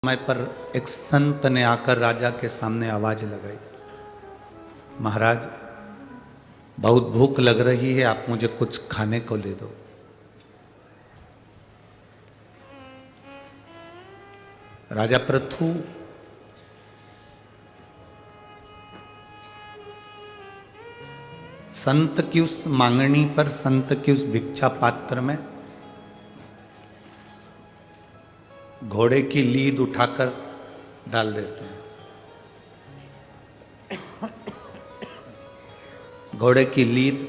समय पर एक संत ने आकर राजा के सामने आवाज लगाई, महाराज बहुत भूख लग रही है, आप मुझे कुछ खाने को ले दो। राजा पृथु संत की उस मांगनी पर, संत की उस भिक्षा पात्र में घोड़े की लीद उठाकर डाल देते हैं। घोड़े की लीद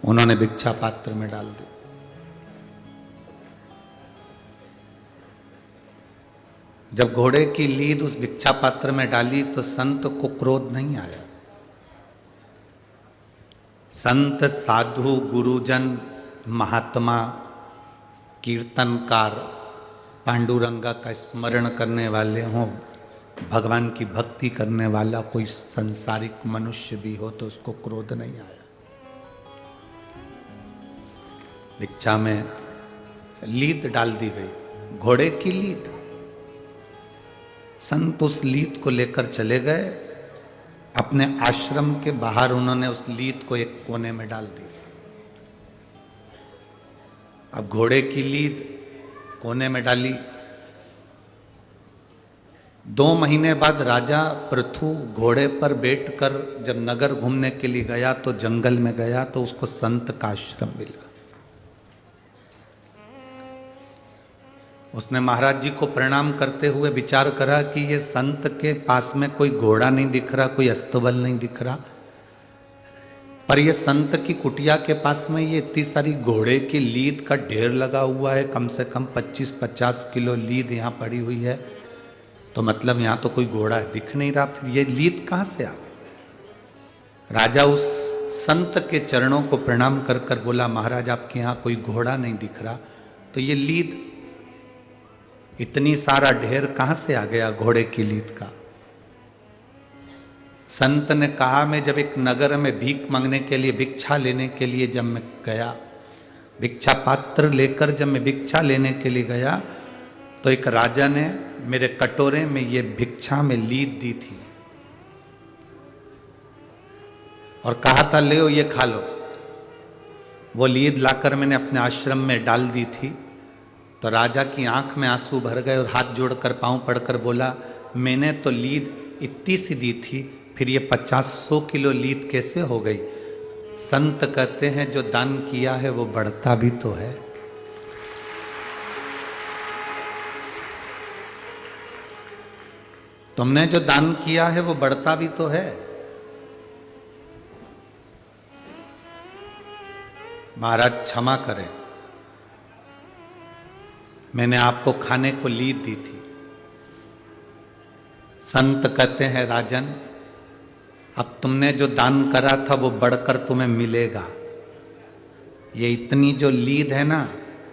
उन्होंने भिक्षा पात्र में डाल दी। जब घोड़े की लीद उस भिक्षा पात्र में डाली तो संत को क्रोध नहीं आया। संत, साधु, गुरुजन, महात्मा, कीर्तनकार, पांडुरंगा का स्मरण करने वाले हों, भगवान की भक्ति करने वाला कोई संसारिक मनुष्य भी हो तो उसको क्रोध नहीं आया। भिक्षा में लीद डाल दी गई, घोड़े की लीद। संत उस लीद को लेकर चले गए अपने आश्रम के बाहर। उन्होंने उस लीद को एक कोने में डाल दी। अब घोड़े की लीद कोने में डाली। 2 महीने बाद राजा पृथु घोड़े पर बैठकर जब नगर घूमने के लिए गया तो जंगल में गया तो उसको संत का आश्रम मिला। उसने महाराज जी को प्रणाम करते हुए विचार करा कि ये संत के पास में कोई घोड़ा नहीं दिख रहा, कोई अस्तबल नहीं दिख रहा, पर ये संत की कुटिया के पास में ये इतनी सारी घोड़े की लीद का ढेर लगा हुआ है। कम से कम 25-50 किलो लीद यहाँ पड़ी हुई है, तो मतलब यहाँ तो कोई घोड़ा दिख नहीं रहा। फिर ये लीद कहाँ से आ गई? राजा उस संत के चरणों को प्रणाम कर कर बोला, महाराज आपके यहाँ कोई घोड़ा नहीं दिख रहा, तो ये लीद, इतनी सारा ढेर कहाँ से आ गया घोड़े की लीद का? संत ने कहा, मैं जब एक नगर में भीख मांगने के लिए, भिक्षा लेने के लिए जब मैं गया, भिक्षा पात्र लेकर जब मैं भिक्षा लेने के लिए गया तो एक राजा ने मेरे कटोरे में ये भिक्षा में लीद दी थी और कहा था ले ये खा लो। वो लीद लाकर मैंने अपने आश्रम में डाल दी थी तो राजा की आंख में आंसू भर गए और हाथ जोड़कर पांव पड़कर बोला, मैंने तो लीद इतनी सी दी थी, फिर ये 50-100 किलो लीद कैसे हो गई? संत कहते हैं जो दान किया है वो बढ़ता भी तो है। तुमने जो दान किया है वो बढ़ता भी तो है। महाराज क्षमा करें, मैंने आपको खाने को लीद दी थी। संत कहते हैं, राजन अब तुमने जो दान करा था वो बढ़कर तुम्हें मिलेगा। ये इतनी जो लीद है ना,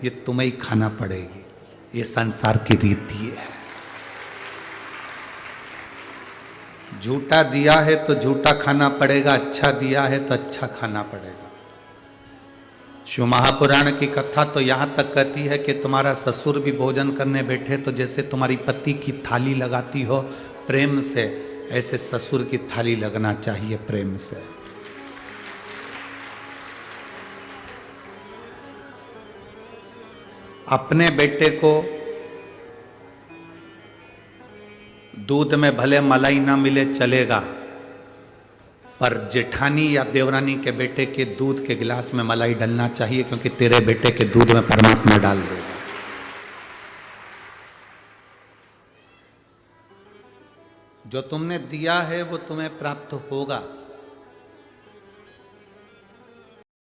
ये तुम्हें ही खाना पड़ेगी। ये संसार की रीति है। झूठा दिया है तो झूठा खाना पड़ेगा, अच्छा दिया है तो अच्छा खाना पड़ेगा। शिव महापुराण की कथा तो यहाँ तक कहती है कि तुम्हारा ससुर भी भोजन करने बैठे तो जैसे तुम्हारी पति की थाली लगाती हो प्रेम से, ऐसे ससुर की थाली लगना चाहिए प्रेम से। अपने बेटे को दूध में भले मलाई ना मिले चलेगा, पर जेठानी या देवरानी के बेटे के दूध के गिलास में मलाई डलना चाहिए, क्योंकि तेरे बेटे के दूध में परमात्मा डाल देगा। जो तुमने दिया है वो तुम्हें प्राप्त होगा।